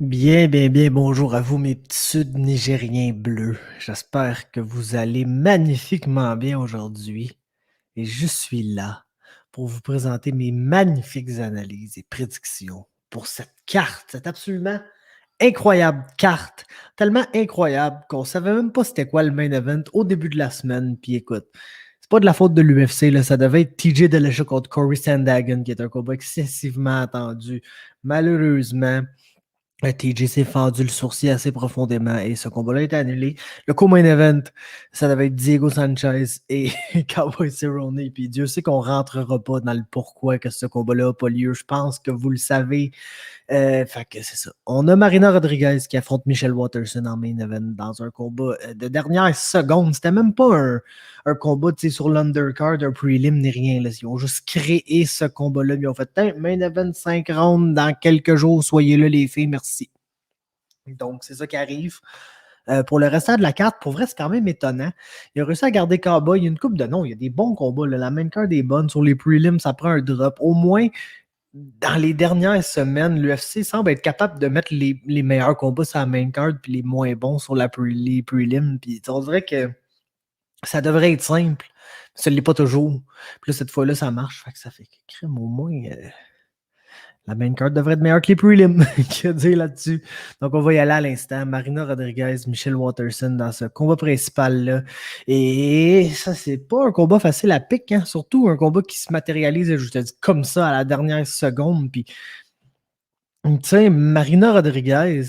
Bien, bien, bien, bonjour à vous, mes petits Sud-Nigériens bleus. J'espère que vous allez magnifiquement bien aujourd'hui. Et je suis là pour vous présenter mes magnifiques analyses et prédictions pour cette carte, cette absolument incroyable carte. Tellement incroyable qu'on savait même pas c'était quoi le main event au début de la semaine. Puis écoute, c'est pas de la faute de l'UFC, là, ça devait être TJ Dillashaw contre Corey Sandhagen, qui est un combat excessivement attendu. Malheureusement, TJ s'est fendu le sourcil assez profondément et ce combat-là a été annulé. Le co-main event, ça devait être Diego Sanchez et Cowboy Cerrone. Puis Dieu sait qu'on rentrera pas dans le pourquoi que ce combat-là n'a pas lieu. Je pense que vous le savez. Fait que c'est ça. On a Marina Rodriguez qui affronte Michelle Waterson en main event dans un combat de dernière seconde. C'était même pas un combat sur l'undercard, un prelim ni rien. Là. Ils ont juste créé ce combat-là. Ils ont fait main event 5 rounds dans quelques jours. Soyez là, les filles. Merci. Donc, c'est ça qui arrive. Pour le restant de la carte, pour vrai, c'est quand même étonnant. Il a réussi à garder Cowboy. Il y a une coupe de noms. Il y a des bons combats. Là. La main card est bonne. Sur les prelims, ça prend un drop. Au moins, dans les dernières semaines, l'UFC semble être capable de mettre les meilleurs combats sur la main card puis les moins bons sur les prelims. Puis on dirait que ça devrait être simple. Ça ne l'est pas toujours. Puis là, cette fois-là, ça marche. Fait que ça fait que crème au moins. La main card devrait être meilleure que les prelims, qu'il y a à dire là-dessus. Donc, on va y aller à l'instant. Marina Rodriguez, Michelle Waterson dans ce combat principal-là. Et ça, c'est pas un combat facile à pique, hein? Surtout un combat qui se matérialise, je te dis, comme ça à la dernière seconde. Puis, tu sais, Marina Rodriguez,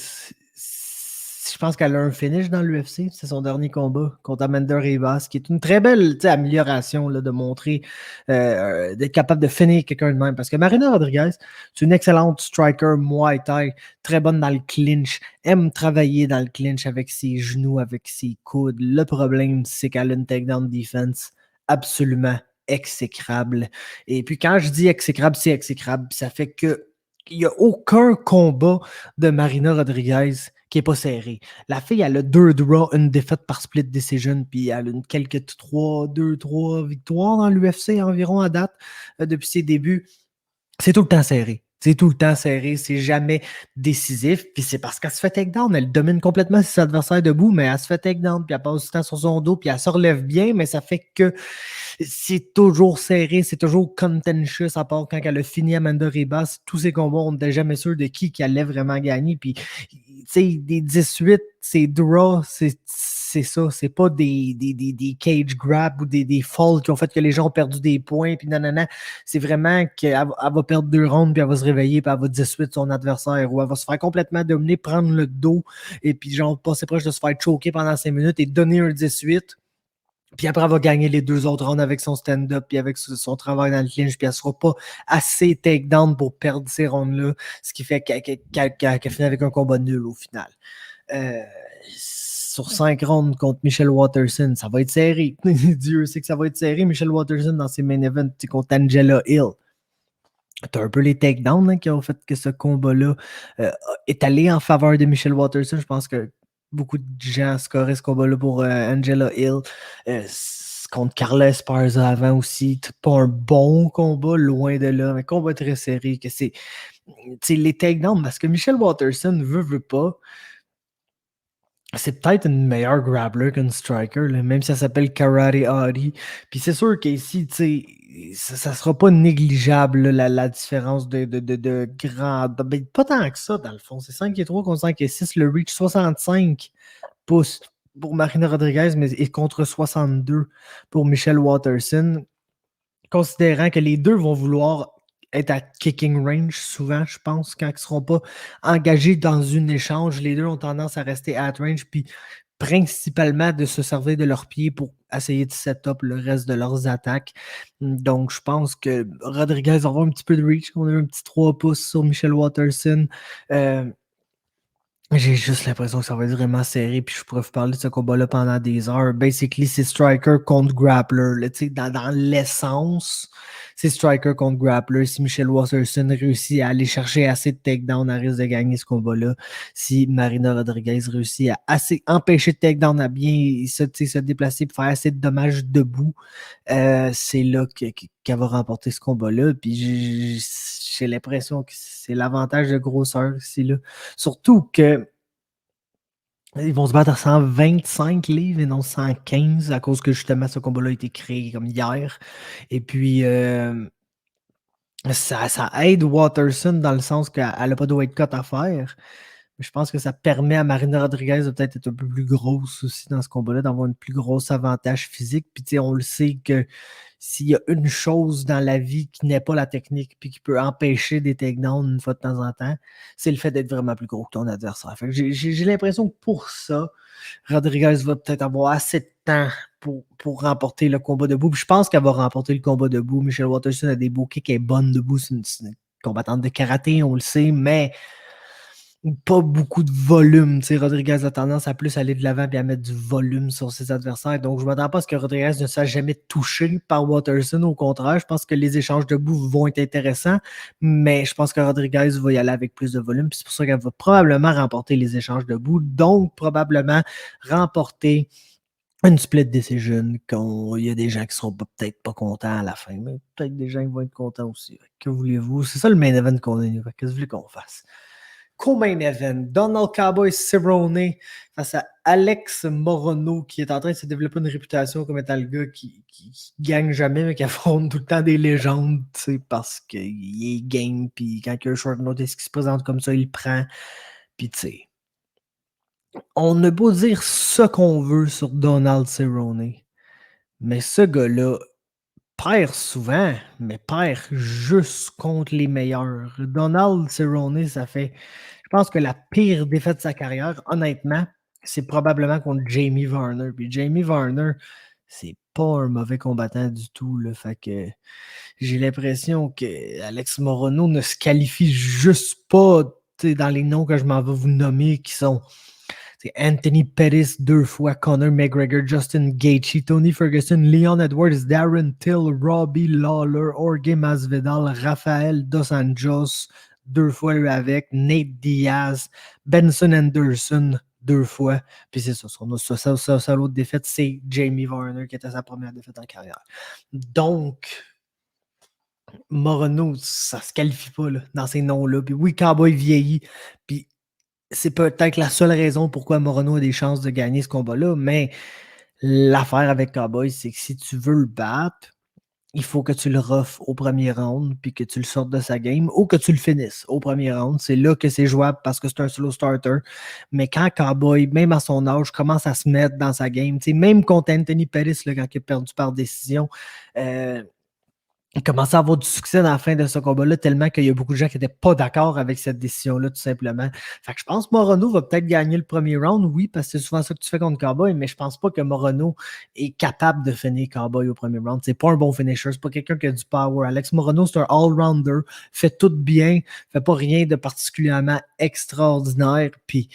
je pense qu'elle a un finish dans l'UFC. C'est son dernier combat contre Amanda Ribas, qui est une très belle amélioration là, de montrer, d'être capable de finir quelqu'un de même. Parce que Marina Rodriguez, c'est une excellente striker Muay Thai, très bonne dans le clinch, aime travailler dans le clinch avec ses genoux, avec ses coudes. Le problème, c'est qu'elle a une takedown defense absolument exécrable. Et puis quand je dis exécrable, c'est exécrable. Ça fait que il n'y a aucun combat de Marina Rodriguez qui n'est pas serré. La fille, elle a 2 draws, une défaite par split decision, puis elle a quelques 2-3 victoires dans l'UFC environ à date depuis ses débuts. C'est tout le temps serré. C'est tout le temps serré, c'est jamais décisif. Puis c'est parce qu'elle se fait takedown. Elle domine complètement ses adversaires debout, mais elle se fait takedown, puis elle passe du temps sur son dos, puis elle se relève bien, mais ça fait que c'est toujours serré, c'est toujours contentious, à part quand elle a fini Amanda Ribas. Tous ces combats, on n'était jamais sûr de qui allait vraiment gagner. Puis, tu sais, des 18, c'est draw, c'est ça. C'est pas des cage grabs ou des falls qui ont fait que les gens ont perdu des points. Puis, nanana. C'est vraiment qu'elle va perdre 2 rounds, puis elle va se réveiller, puis elle va 18 son adversaire, ou elle va se faire complètement dominer, prendre le dos, et puis, genre, passer proche de se faire choquer pendant 5 minutes et donner un 18. Puis après, elle va gagner les 2 autres rounds avec son stand-up, puis avec son travail dans le clinch, puis elle sera pas assez takedown pour perdre ces rounds-là, ce qui fait qu'elle finit avec un combat nul au final. Sur 5 rounds contre Michelle Waterson, ça va être serré. Dieu sait que ça va être serré. Michelle Waterson dans ses main events contre Angela Hill. T'as un peu les takedowns qui ont fait que ce combat-là est allé en faveur de Michelle Waterson. Je pense que beaucoup de gens scoraient ce combat-là pour Angela Hill. Contre Carla Esparza avant aussi. Pas un bon combat, loin de là, mais combat très serré. Que c'est les takedowns, parce que Michelle Waterson veut pas. C'est peut-être une meilleure grappler qu'une striker, là, même si ça s'appelle Karate Hottie. Puis c'est sûr qu'ici, tu sais, ça sera pas négligeable là, la différence de grand. Ben, pas tant que ça, dans le fond. C'est 5 et 3 contre 5 et 6. Le reach 65 pouces pour Marina Rodriguez, mais et contre 62 pour Michelle Waterson. Considérant que les deux vont vouloir être à kicking range souvent, je pense, quand ils ne seront pas engagés dans une échange, les deux ont tendance à rester at range, puis principalement de se servir de leurs pieds pour essayer de set up le reste de leurs attaques. Donc, je pense que Rodriguez va avoir un petit peu de reach. On a un petit 3 pouces sur Michelle Waterson. J'ai juste l'impression que ça va être vraiment serré, puis je pourrais vous parler de ce combat-là pendant des heures. Basically, c'est striker contre grappler. Là, dans l'essence, c'est striker contre grappler. Si Michelle Waterson réussit à aller chercher assez de takedown, elle risque de gagner ce combat-là. Si Marina Rodriguez réussit à assez empêcher de takedown, à bien se déplacer pour faire assez de dommages debout, c'est là qu'elle va remporter ce combat-là. Puis j'ai l'impression que c'est l'avantage de grosseur ici, là. Surtout que ils vont se battre à 125 livres et non 115 à cause que justement ce combat-là a été créé comme hier. Et puis ça aide Waterson dans le sens qu'elle n'a pas de weight cut à faire. Mais je pense que ça permet à Marina Rodriguez de peut-être être un peu plus grosse aussi dans ce combat-là, d'avoir un plus gros avantage physique. Puis tu sais, on le sait que s'il y a une chose dans la vie qui n'est pas la technique puis qui peut empêcher des takedowns une fois de temps en temps, c'est le fait d'être vraiment plus gros que ton adversaire. Fait que j'ai l'impression que pour ça, Rodriguez va peut-être avoir assez de temps pour remporter le combat debout. Puis je pense qu'elle va remporter le combat debout. Michelle Waterson a des beaux kicks, elle est bonne debout. C'est une combattante de karaté, on le sait, mais pas beaucoup de volume. Tu sais, Rodriguez a tendance à plus aller de l'avant et à mettre du volume sur ses adversaires. Donc, je ne m'attends pas à ce que Rodriguez ne soit jamais touché par Waterson. Au contraire, je pense que les échanges debout vont être intéressants, mais je pense que Rodriguez va y aller avec plus de volume. C'est pour ça qu'elle va probablement remporter les échanges debout. Donc, probablement remporter une split decision quand il y a des gens qui seront peut-être pas contents à la fin, mais peut-être des gens qui vont être contents aussi. Que voulez-vous? C'est ça le main event qu'on a. Qu'est-ce que vous voulez qu'on fasse? Co-main event, Donald Cowboy Cerrone face à Alex Morono, qui est en train de se développer une réputation comme étant le gars qui gagne jamais, mais qui affronte tout le temps des légendes, parce qu'il est game, puis quand il y a un short notice qui se présente comme ça, il le prend. Puis tu sais, on a beau dire ce qu'on veut sur Donald Cerrone, mais ce gars-là perd souvent, mais perd juste contre les meilleurs. Donald Cerrone, ça fait, je pense que la pire défaite de sa carrière, honnêtement, c'est probablement contre Jamie Varner. Puis Jamie Varner, c'est pas un mauvais combattant du tout, là. Fait que j'ai l'impression que Alex Morono ne se qualifie juste pas, tu sais, dans les noms que je m'en vais vous nommer, qui sont Anthony Pettis 2 fois, Conor McGregor, Justin Gaethje, Tony Ferguson, Leon Edwards, Darren Till, Robbie Lawler, Jorge Masvidal, Rafael Dos Anjos 2 fois lui avec, Nate Diaz, Benson Anderson 2 fois. Puis c'est ça, sa l'autre défaite, c'est Jamie Varner qui était sa première défaite en carrière. Donc, Morono, ça se qualifie pas là, dans ces noms-là. Puis oui, Cowboy vieillit. Puis c'est peut-être la seule raison pourquoi Morono a des chances de gagner ce combat-là, mais l'affaire avec Cowboy, c'est que si tu veux le battre, il faut que tu le ruffes au premier round, puis que tu le sortes de sa game, ou que tu le finisses au premier round. C'est là que c'est jouable parce que c'est un slow starter. Mais quand Cowboy, même à son âge, commence à se mettre dans sa game, même contre Anthony Pettis, là, quand il a perdu par décision, il commençait à avoir du succès dans la fin de ce combat-là, tellement qu'il y a beaucoup de gens qui n'étaient pas d'accord avec cette décision-là, tout simplement. Fait que je pense que Morono va peut-être gagner le premier round, oui, parce que c'est souvent ça que tu fais contre Cowboy, mais je pense pas que Morono est capable de finir Cowboy au premier round. C'est pas un bon finisher, c'est pas quelqu'un qui a du power. Alex Morono, c'est un all-rounder, fait tout bien, fait pas rien de particulièrement extraordinaire, puis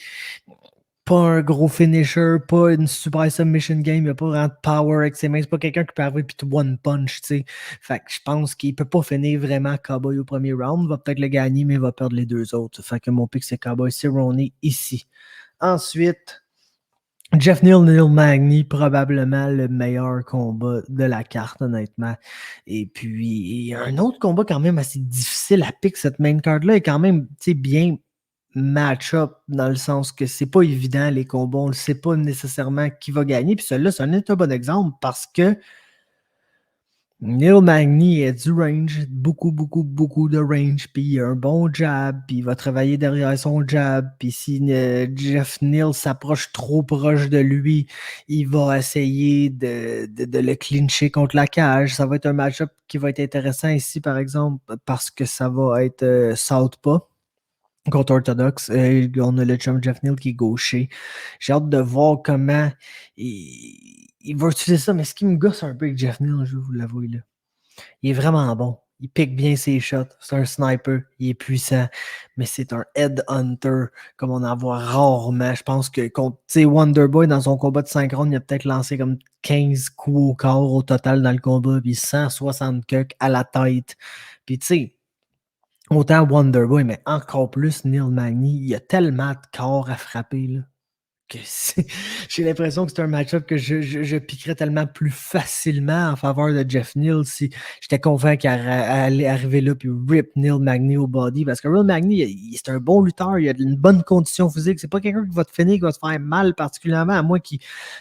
pas un gros finisher, pas une super submission game, il a pas vraiment de power avec ses mains, c'est pas quelqu'un qui peut arriver puis one punch, tu sais. Fait que je pense qu'il peut pas finir vraiment Cowboy au premier round, il va peut-être le gagner, mais il va perdre les deux autres. Fait que mon pick, c'est Cowboy Cerrone ici. Ensuite, Jeff Neal Magny, probablement le meilleur combat de la carte, honnêtement. Et puis, il y a un autre combat quand même assez difficile à pick. Cette main card-là est quand même bien match-up dans le sens que c'est pas évident les combats. On ne sait pas nécessairement qui va gagner. Puis celui-là, c'est un bon exemple parce que Neil Magny a du range, beaucoup, beaucoup, beaucoup de range, puis il a un bon jab, puis il va travailler derrière son jab, puis si Jeff Neal s'approche trop proche de lui, il va essayer de le clincher contre la cage. Ça va être un match-up qui va être intéressant ici, par exemple, parce que ça va être Southpaw contre Orthodox. On a le chum Jeff Neal qui est gaucher. J'ai hâte de voir comment il va utiliser ça, mais ce qui me gosse un peu avec Jeff Neal, je vais vous l'avouer, là, il est vraiment bon. Il pique bien ses shots. C'est un sniper. Il est puissant. Mais c'est un headhunter, comme on en voit rarement. Je pense que contre Wonderboy, dans son combat de 5 rounds, il a peut-être lancé comme 15 coups au corps au total dans le combat. Puis 160 cucks à la tête. Puis tu sais, autant Wonderboy, mais encore plus Neil Magny, il y a tellement de corps à frapper, là, que j'ai l'impression que c'est un match-up que je piquerais tellement plus facilement en faveur de Jeff Neal si j'étais convaincu qu'il allait arriver là puis rip Neil Magny au body. Parce que Neil Magny, c'est un bon lutteur, il a une bonne condition physique. C'est pas quelqu'un qui va te finir, qui va te faire mal particulièrement, à moins qu'il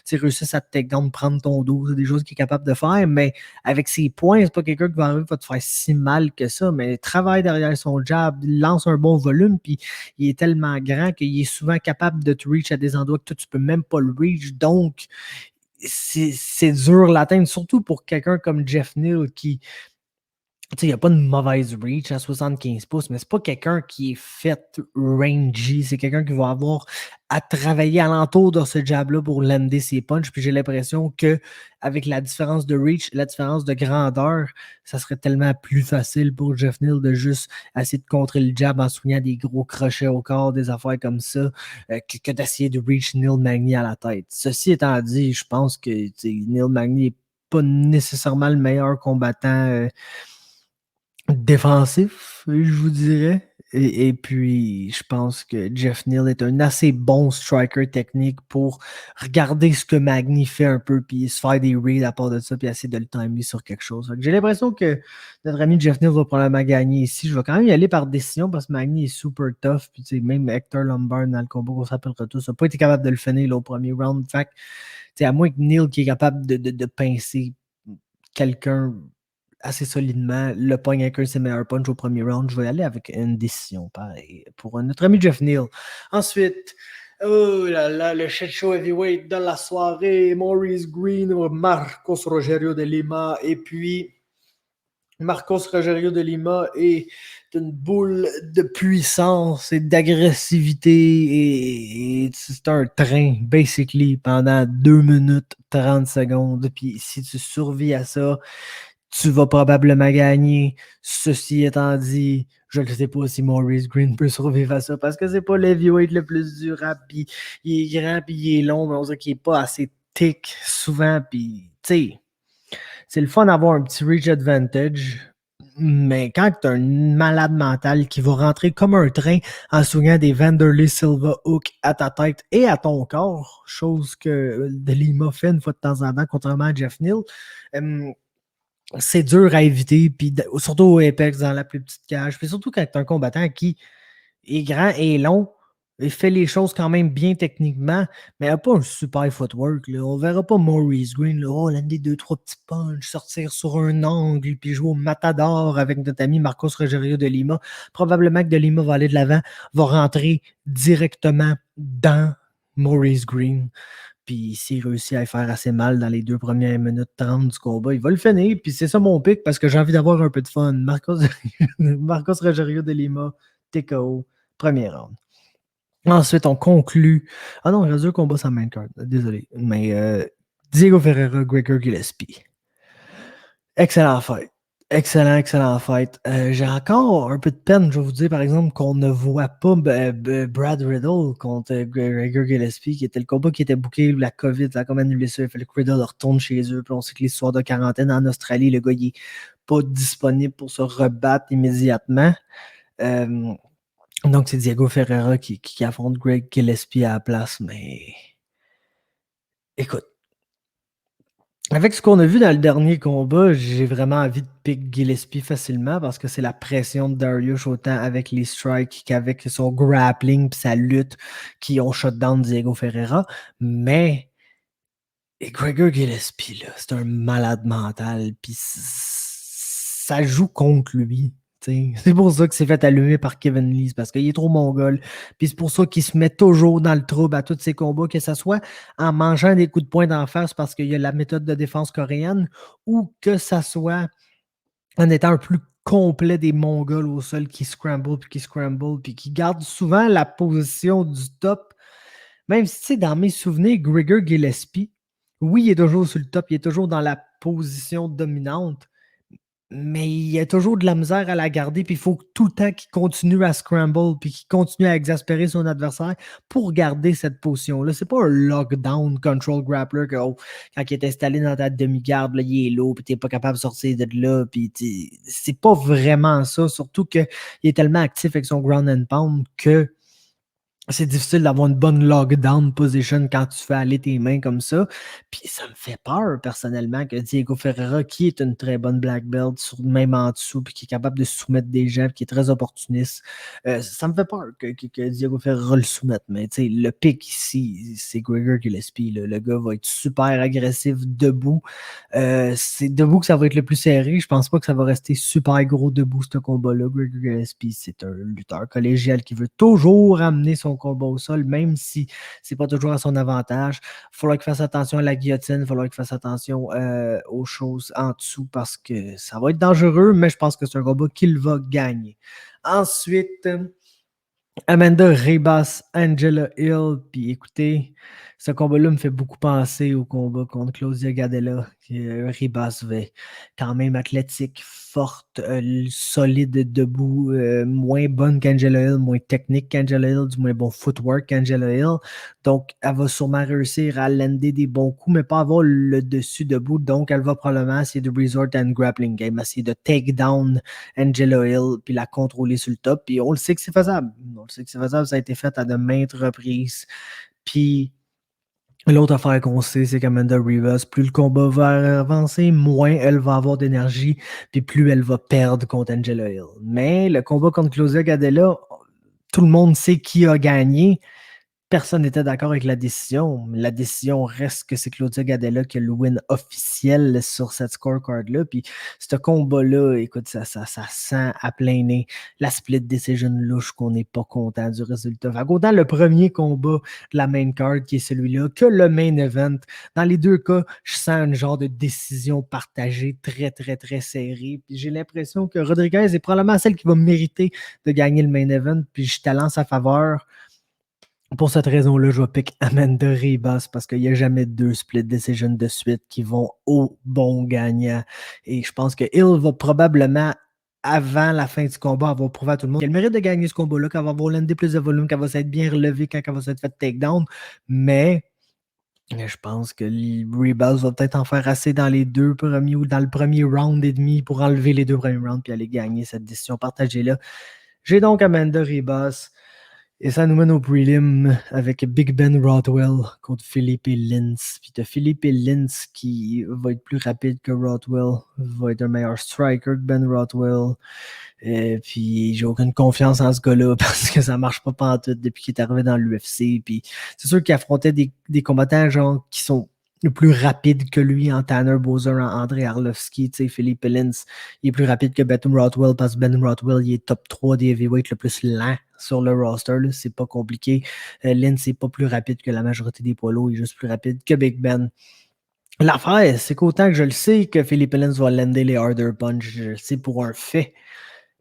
réussisse à te take down, prendre ton dos. C'est des choses qu'il est capable de faire, mais avec ses points, c'est pas quelqu'un qui va arriver va te faire si mal que ça. Mais il travaille derrière son jab, il lance un bon volume, puis il est tellement grand qu'il est souvent capable de te reach à des endroits que toi, tu peux même pas le reach. Donc, c'est dur l'atteindre, surtout pour quelqu'un comme Jeff Neal qui, il n'y a pas de mauvaise reach à 75 pouces, mais c'est pas quelqu'un qui est fait rangy. C'est quelqu'un qui va avoir à travailler alentour de ce jab-là pour lander ses punches. Puis j'ai l'impression que avec la différence de reach, la différence de grandeur, ça serait tellement plus facile pour Jeff Neal de juste essayer de contrer le jab en soignant des gros crochets au corps, des affaires comme ça, que d'essayer de reach Neil Magny à la tête. Ceci étant dit, je pense que Neil Magny n'est pas nécessairement le meilleur combattant défensif, je vous dirais. Et puis, je pense que Jeff Neal est un assez bon striker technique pour regarder ce que Magny fait un peu, puis se faire des reads à part de ça, puis essayer de le timer sur quelque chose. J'ai l'impression que notre ami Jeff Neal va probablement gagner ici. Je vais quand même y aller par décision parce que Magny est super tough. Puis, même Hector Lombard dans le combat qu'on s'appellera tous n'a pas été capable de le finir là, au premier round. Fait que, à moins que Neal qui est capable de pincer quelqu'un assez solidement, le pogne avec un de ses meilleurs punch au premier round. Je vais aller avec une décision, pareil, pour notre ami Jeff Neal. Ensuite, oh là là, le shit show heavyweight de la soirée, Maurice Green, Marcos Rogerio de Lima, et puis Marcos Rogerio de Lima est une boule de puissance et d'agressivité et c'est un train, basically, pendant 2 minutes 30 secondes. Puis si tu survis à ça, tu vas probablement gagner. Ceci étant dit, je ne sais pas si Maurice Green peut survivre à ça parce que c'est pas l'heavyweight le plus durable. Puis il est grand, puis il est long, mais on dirait qu'il n'est pas assez thick souvent. Puis, tu sais, c'est le fun d'avoir un petit reach advantage. Mais quand tu as un malade mental qui va rentrer comme un train en soignant des Vanderlei Silva Hook à ta tête et à ton corps, chose que De Lima fait une fois de temps en temps, contrairement à Jeff Neal, c'est dur à éviter, puis surtout au Apex, dans la plus petite cage. Puis surtout quand tu es un combattant qui est grand et long, il fait les choses quand même bien techniquement, mais il n'a pas un super footwork. Là. On verra pas Maurice Green lander 2-3 petits punches, sortir sur un angle, puis jouer au matador avec notre ami Marcos Rogerio de Lima. Probablement que de Lima va aller de l'avant, va rentrer directement dans Maurice Green. Puis s'il réussit à y faire assez mal dans les 2 premières minutes 30 du combat, il va le finir. Puis c'est ça mon pick parce que j'ai envie d'avoir un peu de fun. Marcos Rogerio de Lima, TKO, premier round. Ensuite, on conclut. Ah non, il reste 2 combats sans main card. Désolé. Mais Diego Ferreira, Gregor Gillespie. Excellent fight. Excellent fight. J'ai encore un peu de peine, je vais vous dire, par exemple, qu'on ne voit pas Brad Riddle contre Gregor Gillespie, qui était le combat qui était booké, la COVID, ça a comme annulé ça. Il fallait que Riddle retourne chez eux. Puis on sait que l'histoire de quarantaine en Australie, le gars, il n'est pas disponible pour se rebattre immédiatement. Donc, c'est Diego Ferreira qui affronte Greg Gillespie à la place. Mais écoute, avec ce qu'on a vu dans le dernier combat, j'ai vraiment envie de pick Gillespie facilement parce que c'est la pression de Dariush autant avec les strikes qu'avec son grappling et sa lutte qui ont shut down Diego Ferreira. Mais Gregor Gillespie, là, c'est un malade mental puis ça joue contre lui. T'sais. C'est pour ça que c'est fait allumer par Kevin Lee, parce qu'il est trop mongol. Puis c'est pour ça qu'il se met toujours dans le trouble à tous ses combats, que ce soit en mangeant des coups de poing d'en face parce qu'il y a la méthode de défense coréenne, ou que ça soit en étant un plus complet des Mongols au sol qui scramble, puis qui gardent souvent la position du top. Même si, tu sais, dans mes souvenirs, Gregor Gillespie, oui, il est toujours sur le top, il est toujours dans la position dominante, mais il y a toujours de la misère à la garder, puis il faut tout le temps qu'il continue à scramble, puis qu'il continue à exaspérer son adversaire pour garder cette position-là. C'est pas un lockdown control grappler que quand il est installé dans ta demi-garde, là, il est lourd, puis t'es pas capable de sortir de là, puis c'est pas vraiment ça, surtout qu'il est tellement actif avec son ground and pound que c'est difficile d'avoir une bonne lockdown position quand tu fais aller tes mains comme ça. Puis ça me fait peur personnellement que Diego Ferreira, qui est une très bonne black belt, même en dessous, puis qui est capable de soumettre des gens, puis qui est très opportuniste, ça me fait peur que Diego Ferreira le soumette. Mais tu sais, le pic ici, c'est Gregor Gillespie. Le gars va être super agressif debout. C'est debout que ça va être le plus serré. Je pense pas que ça va rester super gros debout, ce combat-là. Gregor Gillespie, c'est un lutteur collégial qui veut toujours amener son combat au sol, même si c'est pas toujours à son avantage. Il faudra qu'il fasse attention à la guillotine, il faudra qu'il fasse attention aux choses en dessous parce que ça va être dangereux, mais je pense que c'est un combat qu'il va gagner. Ensuite, Amanda Ribas, Angela Hill, puis écoutez, ce combat-là me fait beaucoup penser au combat contre Claudia Gadella. Ribas quand même athlétique, forte, solide debout, moins bonne qu'Angela Hill, moins technique qu'Angela Hill, du moins bon footwork qu'Angela Hill. Donc, elle va sûrement réussir à lander des bons coups, mais pas avoir le dessus debout. Donc, elle va probablement essayer de resort à une grappling game, essayer de take down Angela Hill, puis la contrôler sur le top. Puis on le sait que c'est faisable. On le sait que c'est faisable, ça a été fait à de maintes reprises. Puis l'autre affaire qu'on sait, c'est qu'Amanda Rivas, plus le combat va avancer, moins elle va avoir d'énergie, puis plus elle va perdre contre Angela Hill. Mais le combat contre Claudia Gadella, tout le monde sait qui a gagné. Personne n'était d'accord avec la décision. La décision reste que c'est Claudia Gadella qui a le win officiel sur cette scorecard-là. Puis ce combat-là, écoute, ça sent à plein nez la split decision louche qu'on n'est pas content du résultat. Fait qu'autant le premier combat de la main card qui est celui-là que le main event. Dans les deux cas, je sens un genre de décision partagée très, très, très serrée. Puis j'ai l'impression que Rodriguez est probablement celle qui va mériter de gagner le main event. Puis je talente sa faveur. Pour cette raison-là, je vais pick Amanda Ribas parce qu'il n'y a jamais deux split decisions de suite qui vont au bon gagnant. Et je pense que Hill va probablement, avant la fin du combat, avoir prouvé à tout le monde qu'elle mérite de gagner ce combat-là, qu'elle va avoir l'un des plus de volume, qu'elle va s'être bien relevée quand elle va s'être fait takedown. Mais je pense que Ribas va peut-être en faire assez dans les deux premiers ou dans le premier round et demi pour enlever les deux premiers rounds puis aller gagner cette décision partagée-là. J'ai donc Amanda Ribas. Et ça nous mène au prelim avec Big Ben Rothwell contre Philippe Lins. Puis t'as Philippe Lins qui va être plus rapide que Rothwell, va être un meilleur striker que Ben Rothwell. Et puis j'ai aucune confiance en ce gars-là parce que ça marche pas pantoute depuis qu'il est arrivé dans l'UFC. Puis c'est sûr qu'il affrontait des combattants genre qui sont plus rapides que lui en Tanner Bowser, en André Arlovski, tu sais, Philippe Lins, il est plus rapide que Ben Rothwell parce que Ben Rothwell, il est top 3 des heavyweights le plus lent sur le roster, là, c'est pas compliqué. Lins, c'est pas plus rapide que la majorité des poids lourds, il est juste plus rapide que Big Ben. L'affaire, c'est qu'autant que je le sais que Philippe Lins va lander les harder punch, je le sais pour un fait.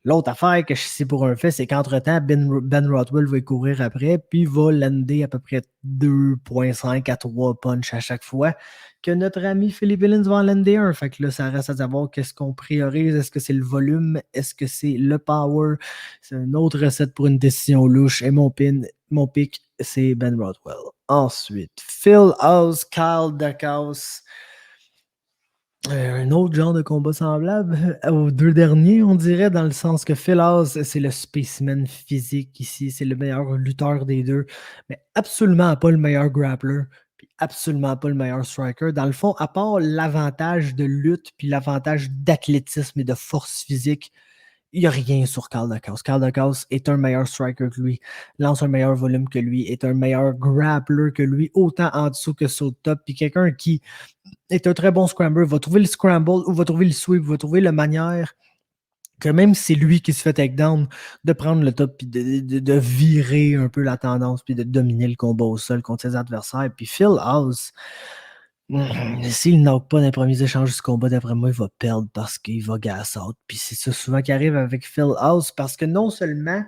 L'autre affaire que je sais pour un fait, c'est qu'entre-temps, Ben Rothwell va courir après, puis va lander à peu près 2,5 à 3 punch à chaque fois, que notre ami Philippe Lins va en lander un. Fait que là, ça reste à savoir qu'est-ce qu'on priorise. Est-ce que c'est le volume? Est-ce que c'est le power? C'est une autre recette pour une décision louche. Et mon pick, c'est Ben Rothwell. Ensuite, Phil House, Kyle Dacos. Un autre genre de combat semblable aux deux derniers, on dirait, dans le sens que Phil House, c'est le spécimen physique ici, c'est le meilleur lutteur des deux, mais absolument pas le meilleur grappler, puis absolument pas le meilleur striker. Dans le fond, à part l'avantage de lutte, puis l'avantage d'athlétisme et de force physique, il n'y a rien sur Carl Dacos. Carl Dacos est un meilleur striker que lui, lance un meilleur volume que lui, est un meilleur grappler que lui, autant en dessous que sur le top, puis quelqu'un qui est un très bon scrambler, va trouver le scramble ou va trouver le sweep, va trouver la manière que même si c'est lui qui se fait takedown, de prendre le top puis de virer un peu la tendance puis de dominer le combat au sol contre ses adversaires. Puis Phil House, s'il n'a pas dans les premiers échanges du combat, d'après moi, il va perdre parce qu'il va gas out. Puis c'est ça souvent qui arrive avec Phil House parce que non seulement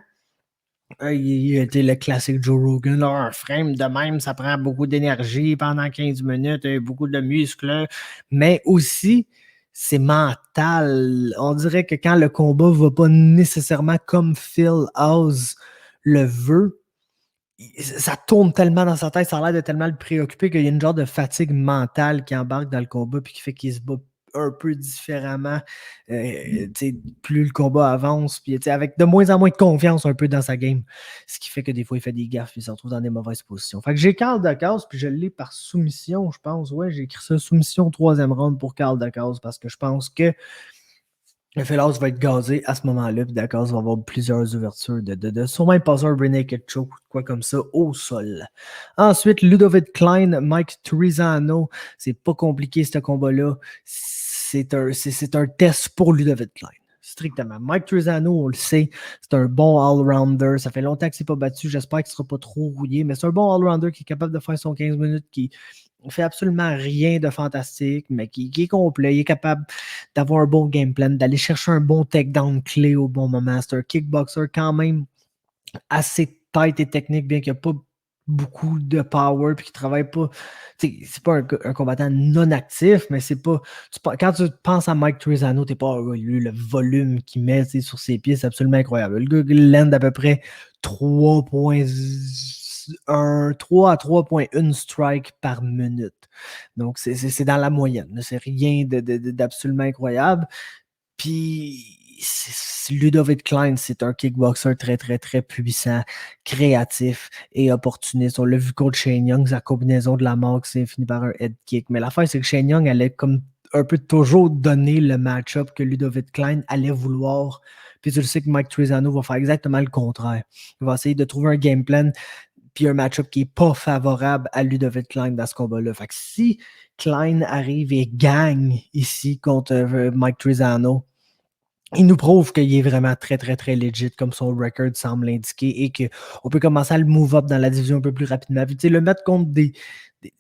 il était le classique Joe Rogan. Là, un frame de même, ça prend beaucoup d'énergie pendant 15 minutes, beaucoup de muscles. Mais aussi, c'est mental. On dirait que quand le combat va pas nécessairement comme Phil House le veut, ça tourne tellement dans sa tête, ça a l'air de tellement le préoccuper qu'il y a une genre de fatigue mentale qui embarque dans le combat puis qui fait qu'il se bat un peu différemment plus le combat avance, puis avec de moins en moins de confiance un peu dans sa game, ce qui fait que des fois il fait des gaffes et il se retrouve dans des mauvaises positions. Fait que j'ai Carl Dacaz, puis je l'ai par soumission, je pense. Ouais, j'ai écrit ça, soumission au 3e round pour Carl Dacaz, parce que je pense que le Philos va être gazé à ce moment-là, puis Dacaz va avoir plusieurs ouvertures de sûrement un passer un Renaked Choke, quoi comme ça, au sol. Ensuite, Ludovic Klein, Mike Trizano. C'est pas compliqué, ce combat-là. C'est un test pour Ludovic Klein. Strictement. Mike Trizano, on le sait, c'est un bon all-rounder. Ça fait longtemps qu'il ne s'est pas battu. J'espère qu'il ne sera pas trop rouillé, mais c'est un bon all-rounder qui est capable de faire son 15 minutes, qui fait absolument rien de fantastique, mais qui est complet. Il est capable d'avoir un bon game plan, d'aller chercher un bon takedown clé au bon moment. C'est un kickboxer quand même assez tight et technique, bien qu'il n'y a pas beaucoup de power puis qu'il travaille pas. C'est pas un combattant non actif, mais c'est pas. Quand tu penses à Mike Trizano, t'es pas le volume qu'il met sur ses pieds, c'est absolument incroyable. Le gars land à peu près 3 à 3,1 strike par minute. Donc, c'est dans la moyenne. C'est rien d'absolument incroyable. Puis, Ludovic Klein, c'est un kickboxer très, très, très puissant, créatif et opportuniste. On l'a vu contre Shane Young, sa combinaison de la mort qui s'est finie par un head kick. Mais l'affaire, c'est que Shane Young allait comme un peu toujours donner le match-up que Ludovic Klein allait vouloir. Puis tu le sais que Mike Trizano va faire exactement le contraire. Il va essayer de trouver un game plan puis un match-up qui n'est pas favorable à Ludovic Klein dans ce combat-là. Fait que si Klein arrive et gagne ici contre Mike Trizano, il nous prouve qu'il est vraiment très, très, très legit, comme son record semble l'indiquer, et qu'on peut commencer à le move up dans la division un peu plus rapidement. Puis, le mettre contre des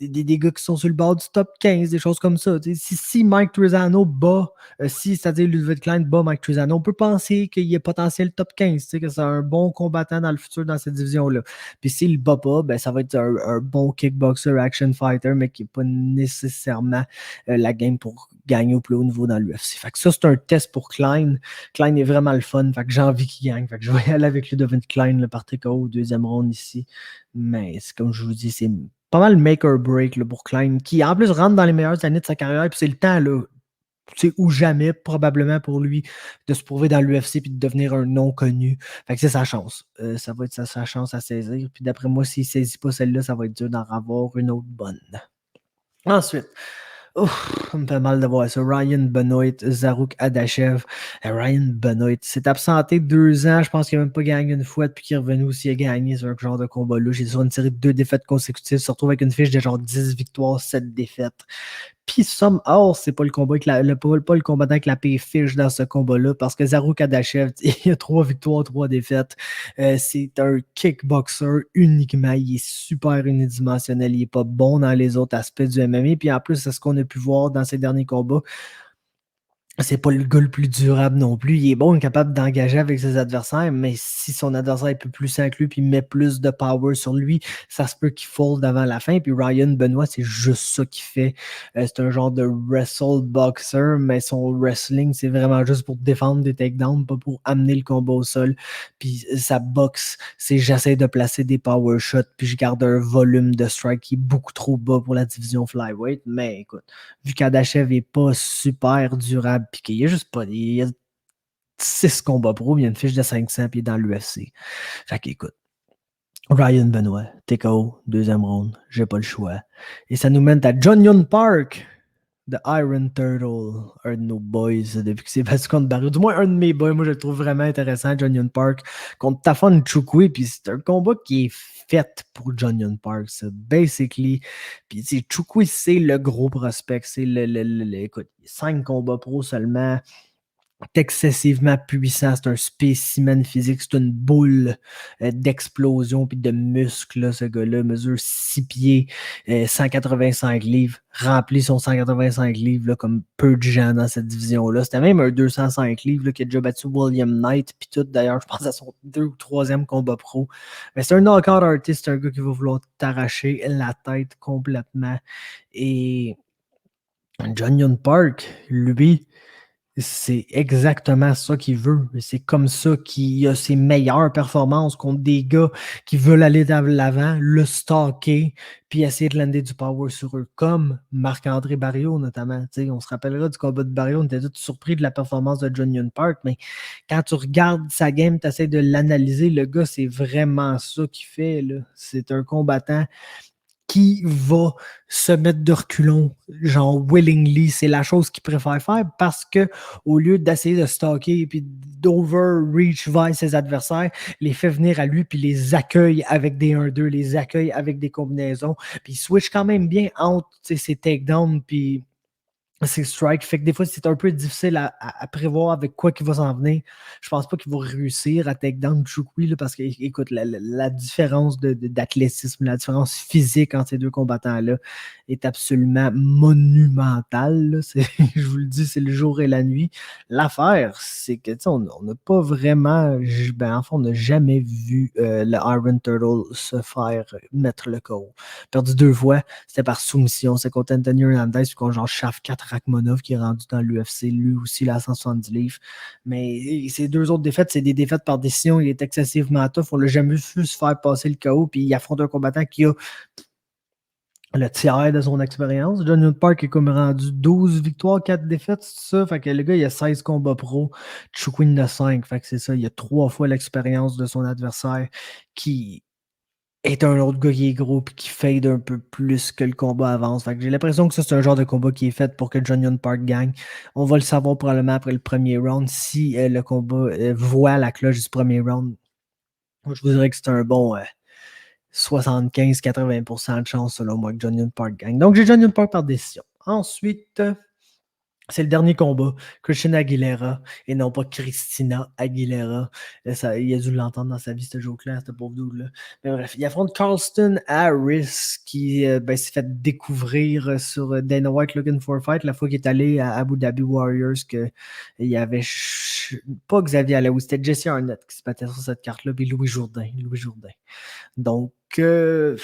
gars qui sont sur le bord du top 15, des choses comme ça. Si Mike Trizano bat, c'est-à-dire Ludovic Klein bat Mike Trizano, on peut penser qu'il est potentiel top 15, que c'est un bon combattant dans le futur dans cette division-là. Puis s'il le bat pas, ben, ça va être un bon kickboxer, action fighter, mais qui n'est pas nécessairement la game pour gagner au plus haut niveau dans l'UFC. Fait que ça, c'est un test pour Klein. Klein est vraiment le fun, fait que j'ai envie qu'il gagne. Fait que je vais y aller avec Ludovic Klein, le par TKO au 2e round ici. Mais c'est comme je vous dis, c'est pas mal make or break là, pour Klein, qui en plus rentre dans les meilleures années de sa carrière, puis c'est le temps là, ou jamais probablement pour lui de se prouver dans l'UFC puis de devenir un non connu. Fait que c'est sa chance. Ça va être sa chance à saisir. Puis d'après moi, s'il ne saisit pas celle-là, ça va être dur d'en avoir une autre bonne. Ensuite, ça me fait mal de voir ça. Ryan Benoit, Zarouk Adachev. Ryan Benoit s'est absenté 2 ans. Je pense qu'il n'a même pas gagné une fois depuis qu'il est revenu aussi. Il a gagné sur un genre de combat-là. J'ai sur une série de 2 défaites consécutives. Il se retrouve avec une fiche de genre 10 victoires, 7 défaites. Puis somehow, c'est pas le combat avec pas le combattant avec la pire fiche dans ce combat-là, parce que Zarouk Adachev, il a 3 victoires, 3 défaites. C'est un kickboxer uniquement. Il est super unidimensionnel. Il est pas bon dans les autres aspects du MMA. Puis en plus, c'est ce qu'on a pu voir dans ses derniers combats. C'est pas le gars le plus durable non plus. Il est bon, il est capable d'engager avec ses adversaires, mais si son adversaire est plus puissant que lui puis met plus de power sur lui, ça se peut qu'il fold avant la fin. Puis Ryan Benoit, c'est juste ça qu'il fait. C'est un genre de wrestle boxer, mais son wrestling, c'est vraiment juste pour défendre des takedowns, pas pour amener le combat au sol. Puis sa boxe, c'est j'essaie de placer des power shots, puis je garde un volume de strike qui est beaucoup trop bas pour la division flyweight. Mais écoute, vu qu'Adachev est pas super durable, puis qu'il y a juste pas. Il y a 6 combats pro, il y a une fiche de 500, puis il est dans l'UFC. Fait qu'écoute, Ryan Benoit, TKO, 2e round, j'ai pas le choix. Et ça nous mène à John Young Park, The Iron Turtle, un de nos boys depuis que c'est battu contre Barreau. Du moins, un de mes boys, moi je le trouve vraiment intéressant, John Young Park, contre Tafon Chukwi, puis c'est un combat qui est fait pour John Young Park, ça, basically. Puis Chukwi, c'est le gros prospect, c'est écoute, 5 combats pro seulement, excessivement puissant, c'est un spécimen physique, c'est une boule d'explosion puis de muscles, là, ce gars-là, mesure 6 pieds, 185 livres, remplit son 185 livres là, comme peu de gens dans cette division-là. C'était même un 205 livres là, qui a déjà battu William Knight, puis tout, d'ailleurs, je pense à son 2e ou 3e combat pro. Mais c'est un knockout artist, c'est un gars qui va vouloir t'arracher la tête complètement. Et John Young Park, lui, C'est exactement ça qu'il veut. C'est comme ça qu'il a ses meilleures performances contre des gars qui veulent aller de l'avant, le stalker, puis essayer de lander du power sur eux, comme Marc-André Barriault notamment. T'sais, on se rappellera du combat de Barriault, on était tous surpris de la performance de John Young Park, mais quand tu regardes sa game, tu essaies de l'analyser, le gars, c'est vraiment ça qu'il fait, là. C'est un combattant qui va se mettre de reculons, genre willingly, c'est la chose qu'il préfère faire parce que au lieu d'essayer de stalker puis d'overreach vers ses adversaires, les fait venir à lui puis les accueille avec des 1-2, les accueille avec des combinaisons, puis il switch quand même bien entre ses takedowns puis c'est strike. Fait que des fois, c'est un peu difficile à prévoir avec quoi qu'il va s'en venir. Je pense pas qu'il va réussir à take down Chukwi, là, parce que, écoute, la différence d'athlétisme, la différence physique entre ces deux combattants-là est absolument monumentale. Là. Je vous le dis, c'est le jour et la nuit. L'affaire, c'est que, on n'a pas vraiment, ben, enfin, on n'a jamais vu le Iron Turtle se faire mettre le KO. Perdu 2 fois, c'était par soumission. C'est contre Anthony Hernandez, puis qu'on genre chauffe 4 Rakhmonov qui est rendu dans l'UFC, lui aussi, là, à 170 livres. Mais ces 2 autres défaites, c'est des défaites par décision. Il est excessivement tough. On l'a jamais vu se faire passer le KO, puis il affronte un combattant qui a le tiers de son expérience. John Young Park est comme rendu 12 victoires, 4 défaites, c'est ça. Fait que le gars, il a 16 combats pro. Chukwin de 5. Fait que c'est ça. Il a 3 fois l'expérience de son adversaire qui est un autre gars qui est gros et qui fade un peu plus que le combat avance. Fait que j'ai l'impression que ça, c'est un genre de combat qui est fait pour que John Young Park gagne. On va le savoir probablement après le premier round si le combat voit la cloche du premier round. Moi, je vous dirais que c'est un bon 75-80% de chance, selon moi, que John Young Park gagne. Donc, j'ai John Young Park par décision. Ensuite, c'est le dernier combat. Christian Aguilera et non pas Christina Aguilera. Il a dû l'entendre dans sa vie, ce joke-là, ce pauvre dude-là. Mais bref, il affronte Carlston Harris qui s'est fait découvrir sur Dana White Looking for a Fight la fois qu'il est allé à Abu Dhabi Warriors. Il y avait pas Xavier Alaoui, c'était Jesse Arnett qui se battait sur cette carte-là, puis Louis Jourdain. Donc, je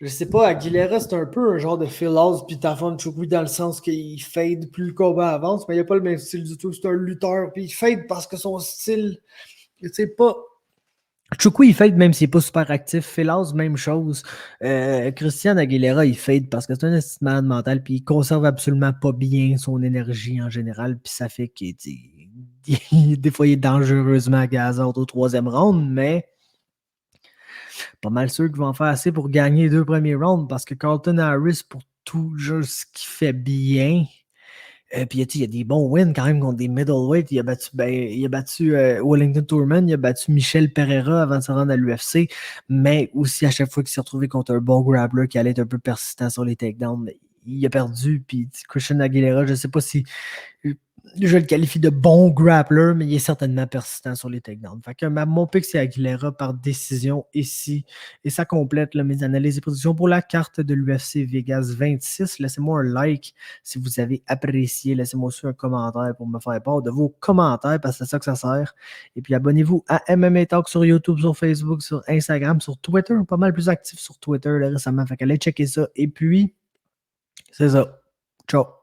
sais pas, Aguilera, c'est un peu un genre de Phil House puis Tafon Chukwi dans le sens qu'il fade plus le combat avance, mais il a pas le même style du tout. C'est un lutteur, puis il fade parce que son style, tu sais pas. Chukwi, il fade même s'il n'est pas super actif. Phil House, même chose. Christian Aguilera, il fade parce que c'est un estimant mental, puis il conserve absolument pas bien son énergie en général, puis ça fait qu'il des fois il est dangereusement gazard au 3e round, mais pas mal sûr qu'ils vont en faire assez pour gagner les 2 premiers rounds parce que Carlton Harris, pour tout juste ce qu'il fait bien, puis il y a des bons wins quand même contre des middleweight. Il a battu Wellington Turman, il a battu Michel Pereira avant de se rendre à l'UFC, mais aussi à chaque fois qu'il s'est retrouvé contre un bon grappler qui allait être un peu persistant sur les takedowns, il a perdu. Puis Christian Aguilera, je ne sais pas si je le qualifie de bon grappler, mais il est certainement persistant sur les takedowns. Fait que mon pick, c'est Aguilera par décision ici. Et ça complète là, mes analyses et prédictions pour la carte de l'UFC Vegas 26. Laissez-moi un like si vous avez apprécié. Laissez-moi aussi un commentaire pour me faire part de vos commentaires parce que c'est ça que ça sert. Et puis abonnez-vous à MMA Talk sur YouTube, sur Facebook, sur Instagram, sur Twitter. Pas mal plus actif sur Twitter là, récemment. Fait qu'allez checker ça. Et puis, c'est ça. Ciao.